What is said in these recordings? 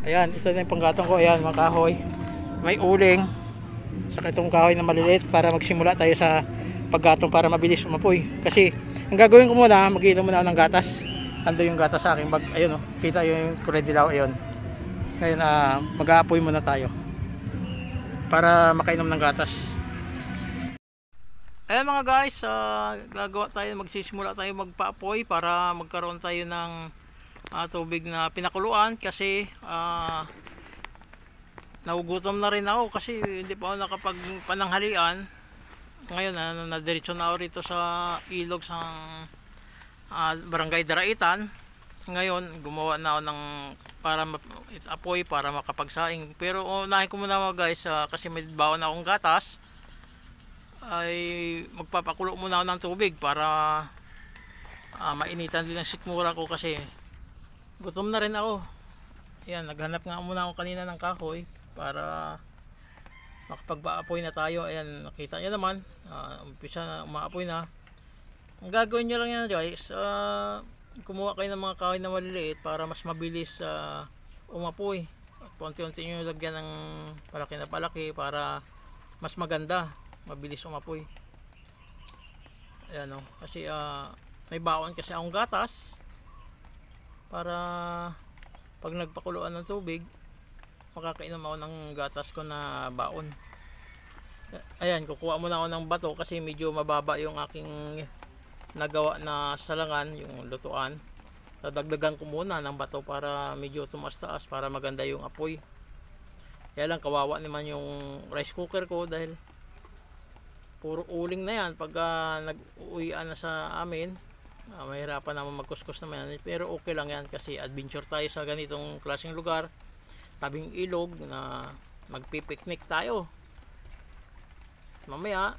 Ayan, ito na yung panggatong ko. Ayan, mga kahoy. May uling. Saka itong kahoy na maliliit para magsimula tayo sa paggatong para mabilis umapoy. Kasi ang gagawin ko muna, mag-iinom muna ako ng gatas. Ando yung gatas sa aking bag. Ayun, oh, kita yung kulay dilaw. Ayun. Ngayon, mag-aapoy muna tayo para makainom ng gatas. Ayan mga guys, gagawa tayo, magsisimula tayo magpa-apoy para magkaroon tayo ng tubig na pinakuluan kasi nagugutom na rin ako kasi hindi pa ako nakapagpananghalian. Ngayon nadiretso na ako rito sa ilog sa Barangay Daraitan. Ngayon gumawa na ako ng para apoy para makapagsaing, pero unahin ko muna mga guys kasi may baon na akong gatas, ay magpapakulo muna ako ng tubig para mainitan din ang sikmura ko kasi gutom na rin ako. Ayan, naghanap nga muna ako kanina ng kahoy para makapagpa-apoy na tayo. Ayan, nakita nyo naman, umpisa na, umaapoy na. Ang gagawin nyo lang yan guys, kumuha kayo ng mga kahoy na maliliit para mas mabilis umapoy. At konti-unti nyo lagyan ng palaki na palaki para mas maganda, mabilis umapoy. Ayan o, kasi may baon kasi akong gatas para pag nagpakuluan ng tubig makakainom ako ng gatas ko na baon. Ayan, kukuha muna ako ng bato kasi medyo mababa yung aking nagawa na salangan, yung lutuan. Dadagdagan ko muna ng bato para medyo tumaas-taas para maganda yung apoy. Kaya lang kawawa naman yung rice cooker ko dahil puro uling na yan pag nag-uwian na sa amin. Mahirapan naman magkuskus naman yan, pero okay lang yan kasi adventure tayo sa ganitong klaseng lugar, tabing ilog na magpipiknik tayo. Mamaya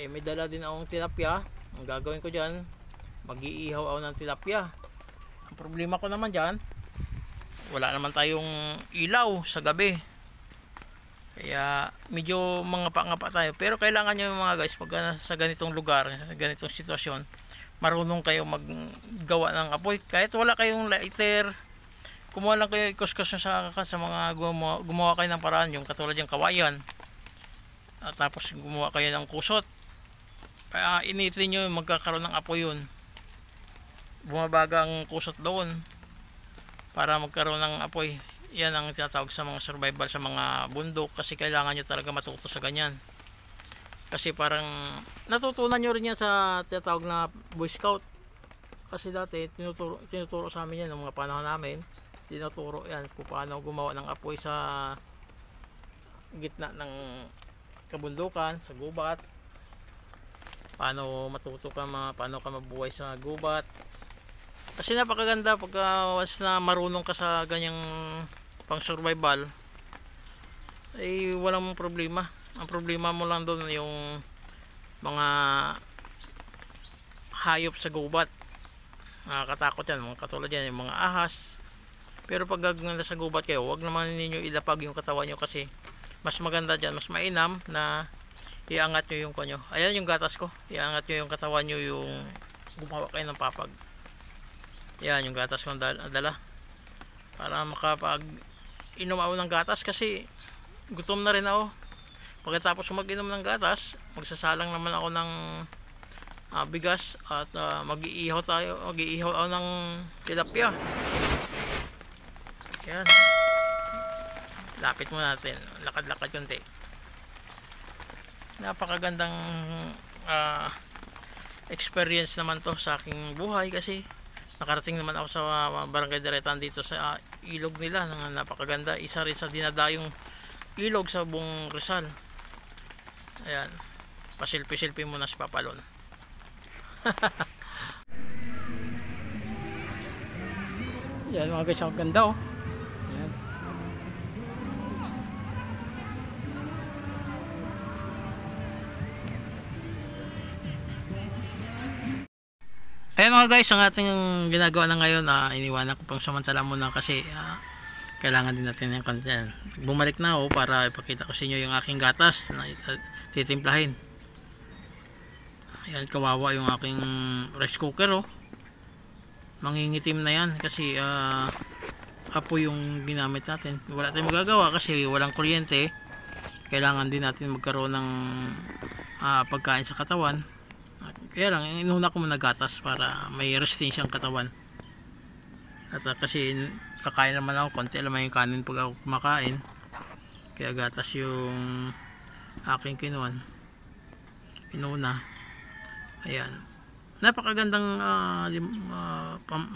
may dala din akong tilapia. Ang gagawin ko dyan, mag-iihaw ako ng tilapia. Ang problema ko naman dyan, wala naman tayong ilaw sa gabi, kaya medyo mangapa-ngapa tayo. Pero kailangan nyo mga guys, pag sa ganitong lugar, sa ganitong sitwasyon, marunong kayo maggawa ng apoy. Kahit wala kayong lighter, kumuha lang kayo, ikuskus sa mga gumawa kayo ng paraan, yung katulad yung kawayan. Tapos gumawa kayo ng kusot, initin nyo, magkakaroon ng apoy yun. Bumabagang kusot doon para magkaroon ng apoy. Yan ang tinatawag sa mga survival sa mga bundok, kasi kailangan nyo talaga matuto sa ganyan. Kasi parang natutunan nyo rin yan sa tinatawag na Boy Scout. Kasi dati tinuturo sa amin yan ng mga panahon namin. Tinuturo yan kung paano gumawa ng apoy sa gitna ng kabundukan, sa gubat. Paano matuto ka, paano ka mabuhay sa gubat. Kasi napakaganda pag once na marunong ka sa ganyang pang survival, ay walang problema. Ang problema mo lang doon yung mga hayop sa gubat. Nakakatakot yan, mga katulad yan, yung mga ahas. Pero pag gagawin sa gubat kayo, wag naman ninyo ilapag yung katawan nyo kasi mas maganda dyan, mas mainam na iangat nyo yung kanyo. Ayan yung gatas ko, iangat nyo yung katawan nyo, yung gumawa kayo ng papag. Yan yung gatas ko dala para makapag inom ako ng gatas kasi gutom na rin ako. Pagkatapos mag-inom ng gatas, magsasalang naman ako ng bigas at mag-iihaw ako ng tilapia. Yan, lapit mo natin, lakad-lakad kunti. Napakagandang experience naman to sa aking buhay kasi nakarating naman ako sa Barangay Daraitan dito sa ilog nila na napakaganda. Isa rin sa dinadayong ilog sa buong Rizal. Ayan, pasilpi-silpi muna si Papalon. Yan mga guys, ang ganda oh. Ayan. Ayan mga guys, ang ating ginagawa na ngayon, iniwanan ko pang samantala muna kasi kailangan din natin yung content. Bumalik na ako para ipakita ko sa inyo yung aking gatas na titimplahin. Ayan, kawawa yung aking rice cooker oh. Mangingitim na yan kasi apoy yung ginamit natin. Wala tayong magagawa kasi walang kuryente. Kailangan din natin magkaroon ng pagkain sa katawan. Kaya lang, inuna ko muna gatas para may resistensya ang katawan. At kasi kakain naman ako, konti naman yung kanin pag ako kumakain. Kaya gatas yung aking inuna. Ayan. Napakagandang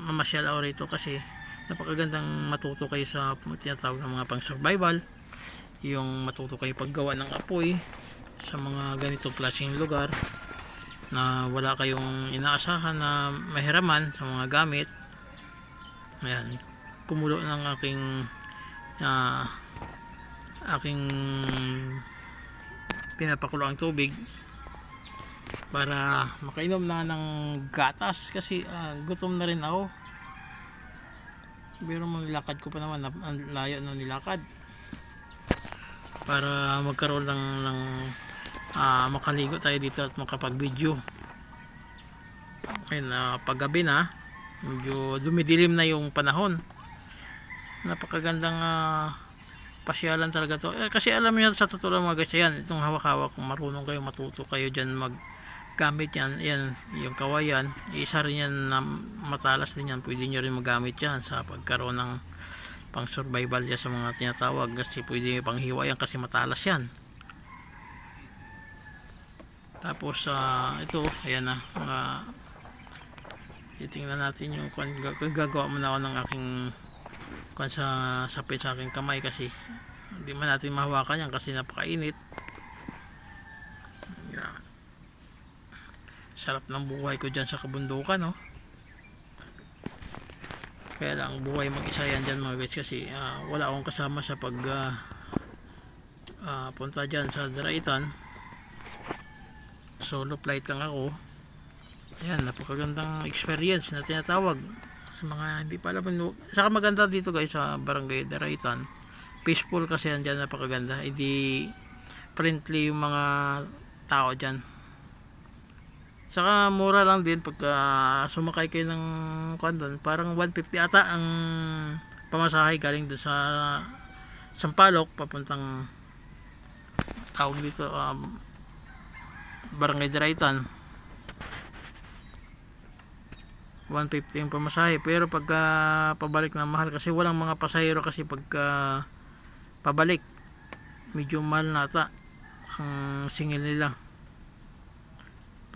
mamasyal ako rito kasi napakagandang matuto kayo sa tinatawag ng mga pang survival, yung matuto kayo paggawa ng apoy sa mga ganitong klaseng lugar na wala kayong inaasahan na mahiraman sa mga gamit. Ayan, kumulo ng aking pinapakulo ang tubig para makainom na ng gatas kasi gutom na rin ako. Pero nilakad ko pa naman, ang layo na nilakad para magkaroon lang ng makaligo tayo dito at makapag video. Ayun, paggabi na, medyo dumidilim na yung panahon. Napakagandang pasyalan talaga to. Kasi alam niyo sa totoo lang mga guys, yan, itong hawak-hawak, kung marunong kayo, matuto kayo dyan maggamit yan. Yan, yung kawayan, isa rin yan na matalas din yan. Pwede nyo rin magamit yan sa pagkaroon ng pang survival yan sa mga tinatawag. Kasi pwede pang hiwa yan kasi matalas yan. Tapos ito, ayan na, titingnan natin yung gagawa muna ako ng aking sapit sa aking kamay kasi hindi man natin mahawakan yan kasi napakainit. Sarap ng buhay ko dyan sa kabundukan, no? Kaya lang buhay mag-isa yan dyan mga guys kasi wala akong kasama sa pag punta dyan sa Daraitan. Solo flight lang ako. Ayan, napakagandang experience na tinatawag sa mga hindi pa alam. Saka maganda dito guys sa Barangay Daraitan, peaceful kasi yan dyan, napakaganda. Hindi friendly yung mga tao dyan. Saka mura lang din pagka sumakay kayo ng kondon, parang 150 ata ang pamasahe galing doon sa Sampaloc papuntang tawag dito Barangay Daraitan. 150 yung pamasahe, pero pagka pabalik na mahal kasi walang mga pasahero kasi pagka pabalik medyo mahal na ata ang singil nila.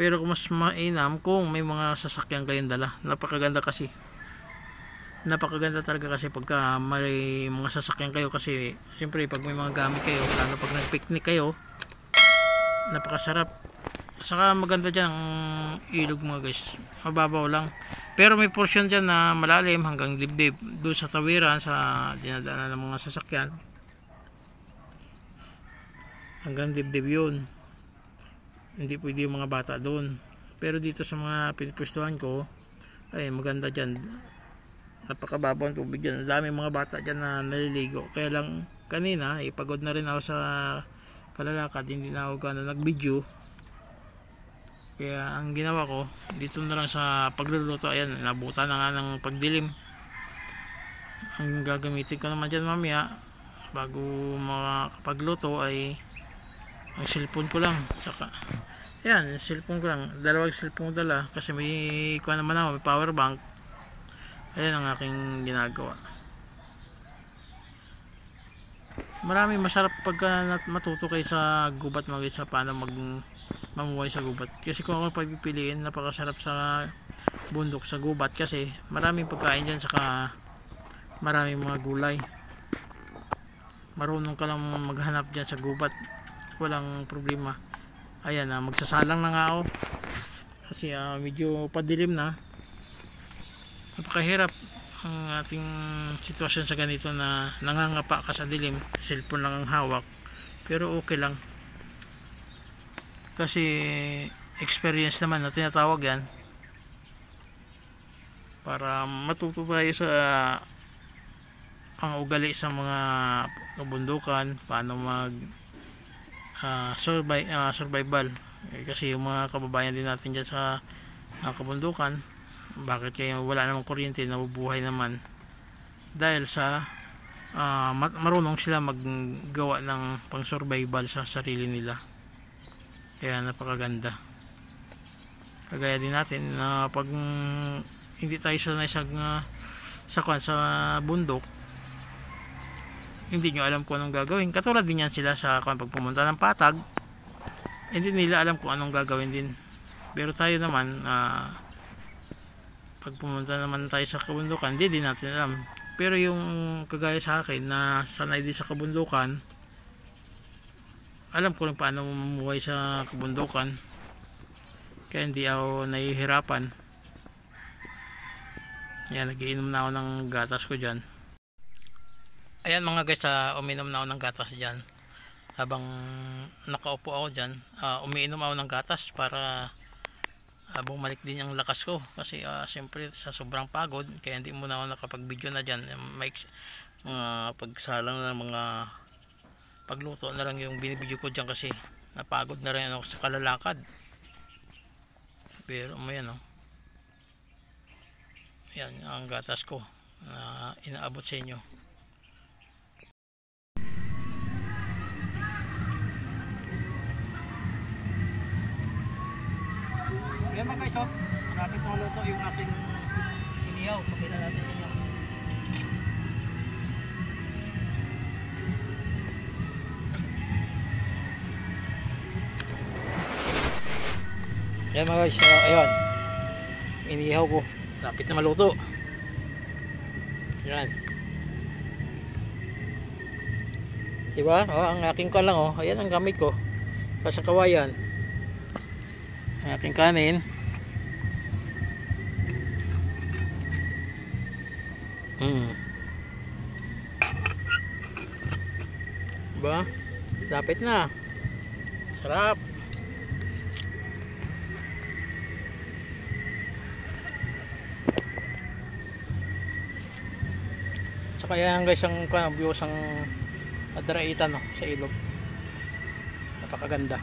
Pero kung mas mainam kung may mga sasakyan kayong dala, napakaganda kasi, napakaganda talaga kasi pagka may mga sasakyan kayo kasi siyempre pag may mga gamit kayo, lalo pag nag-picnic kayo, napakasarap. Saka maganda dyan ang ilog mga guys, mababaw lang pero may portion dyan na malalim hanggang dibdib doon sa tawiran sa dinadaanan ng mga sasakyan, hanggang dibdib yun, hindi pwede yung mga bata doon. Pero dito sa mga pinipwestuhan ko ay maganda dyan, napakababaw ang tubig dyan, dami mga bata dyan na naliligo. Kaya lang kanina ipagod na rin ako sa kalalakad, hindi na ako gano'n nag video. Kaya ang ginawa ko dito na lang sa pagluluto. Ayan, nabutan na nga ng pagdilim. Ang gagamitin ko naman dyan mamaya bago makapagluto ay ang cellphone ko lang. Saka ayan, cellphone ko lang, dalawang cellphone ko dala kasi may kuha naman ako, may power bank. Ayan ang aking ginagawa. Marami masarap pagka matuto kayo sa gubat mga guys, sa paano mamuhay sa gubat. Kasi kung ako pagpipiliin, napakasarap sa bundok sa gubat kasi maraming pagkain dyan, saka maraming mga gulay. Marunong ka lang maghanap dyan sa gubat, walang problema. Ayan, magsasalang na nga ako kasi medyo padilim na. Napakahirap ang ating sitwasyon sa ganito na nangangapa ka sa dilim, cellphone lang ang hawak, pero okay lang kasi experience naman na tinatawag yan, para matuto tayo sa ang ugali sa mga kabundukan, paano mag survival. Kasi yung mga kababayan din natin dyan sa kabundukan, bakit kayo wala namang kuryente, nabubuhay naman. dahil sa marunong sila maggawa ng pang survival sa sarili nila. Kaya napakaganda. Kagaya din natin na pag hindi tayo sanay sa bundok, hindi nyo alam kung anong gagawin. Katulad din yan sila sa pag pumunta ng patag, hindi nila alam kung anong gagawin din. Pero tayo naman, pag pumunta naman tayo sa kabundukan, hindi din natin alam. Pero yung kagaya sa akin na sanay din sa kabundukan, alam ko rin paano mamuhay sa kabundukan, kaya hindi ako nahihirapan. Yan, nagiinom na ako ng gatas ko dyan. Ayan mga guys, uminom na ako ng gatas dyan. Habang nakaupo ako dyan, umiinom ako ng gatas para bumalik din ang lakas ko. Kasi siyempre sa sobrang pagod, kaya hindi muna ako nakapag-video na dyan. May pagsalang ng mga pagluto na lang yung binibideo ko dyan kasi napagod na rin ako sa kalalakad. Pero may yan ang gatas ko na inaabot sa inyo. Yan mga guys, malapit na luto yung aking inihaw. Pakita natin sa inyo. Yan mga guys, ayun, inihaw ko, lapit na maluto. Yan, diba? Ang aking kan lang, ayan ang gamit ko sa kawayan. Ang aking kanin, diba? Lapit na, sarap. Kaya guys, ang view sang Daraitan sa ilog, napakaganda.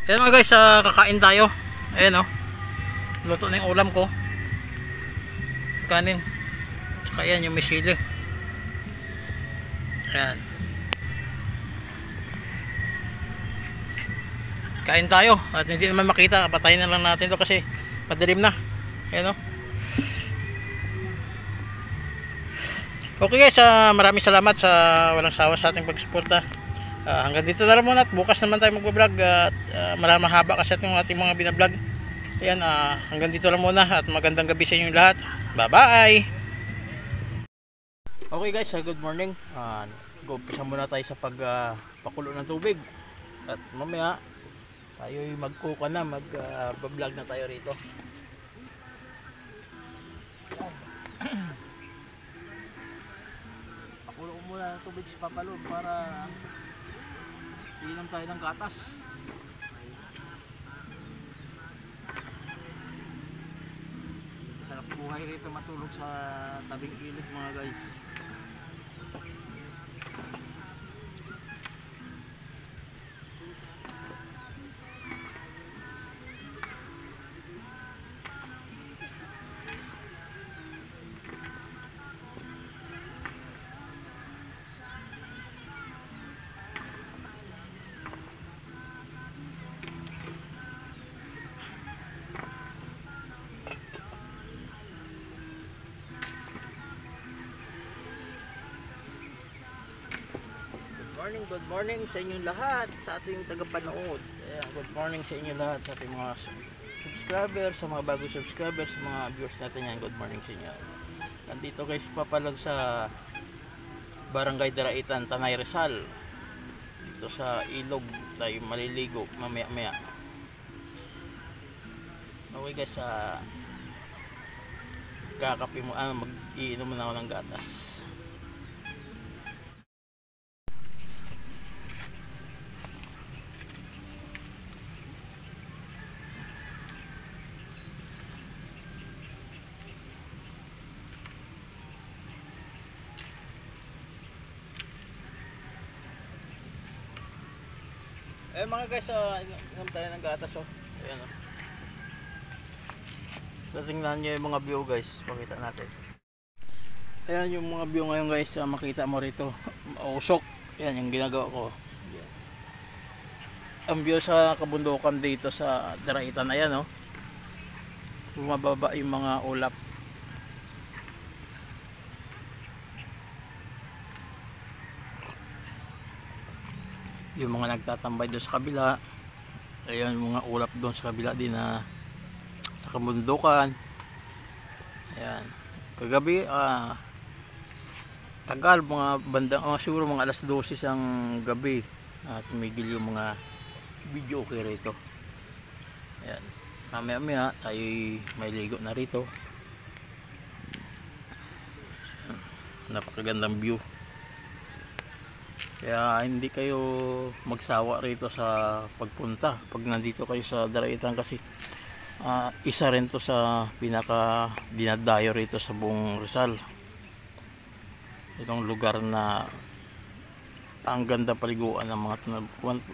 Ayan mga guys, kakain tayo. Ayan luto na yung ulam ko, kanin, saka yan yung misili. Ayan, kain tayo at hindi naman makita, patayin na lang natin to kasi madilim na. Ayan okay guys, maraming salamat sa walang sawa sa ating pagsuporta. Hanggang dito na lang muna at bukas naman tayo mag-vlog at maraming mahaba kasi itong ating mga binablog. Ayan, hanggang dito lang muna at magandang gabi sa inyo lahat. Bye bye. Okay guys, good morning. Umpisa muna tayo sa pagpakulo ng tubig at mamaya tayo'y magkuka na, mag-vlog na tayo rito. Pakulo ko muna ng tubig sa papalon para inom tayo ng gatas. Sarap buhay rito matulog sa tabing ilog mga guys. Good morning sa inyong lahat, sa ating tagapanood. Good morning sa inyong lahat, sa ating mga subscribers, sa mga bagong subscribers, sa mga viewers natin yan. Good morning sa inyo. Nandito guys, papalag sa Barangay Daraitan, Tanay Rizal. Dito sa ilog tayo maliligo mamaya-maya. Okay guys, kakape mo, mag-iinom na ako ng gatas. Mga guys, inom tayo ng gatas. Ayan So tingnan nyo yung mga view guys, pakita natin. Ayan yung mga view ngayon guys, makita mo rito, usok. Yan yung ginagawa ko. Yan. Ang view sa kabundukan dito sa Daraitan, ayan oh. Bumababa yung mga ulap. Yung mga nagtatambay doon sa kabila, ayan yung mga ulap doon sa kabila din na sa kabundukan. Ayan. Kagabi, tagal, mga bandang, siguro mga alas 12 ang gabi. Tumigil yung mga video okay rito. Ayan. Mamaya tayo may ligo na rito. Napakagandang view. Kaya hindi kayo magsawa rito sa pagpunta pag nandito kayo sa Daraitan, kasi isa rin to sa pinaka dinadayo rito sa buong Rizal. Itong lugar na ang ganda paliguan ng mga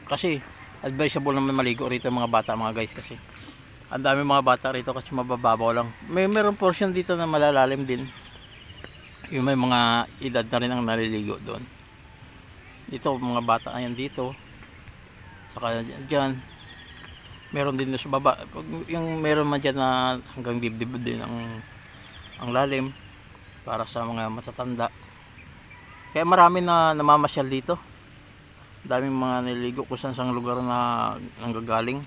kasi advisable naman maligo rito mga bata mga guys, kasi ang dami mga bata rito kasi mabababaw lang. Meron portion dito na malalalim din, yung may mga edad na rin ang naliligo doon. Dito mga bata ayan dito, saka dyan meron din sa baba, yung meron man dyan na hanggang dibdib din ang lalim para sa mga matatanda. Kaya marami na namamasyal dito, daming mga nililigo kung saan lugar na nanggagaling.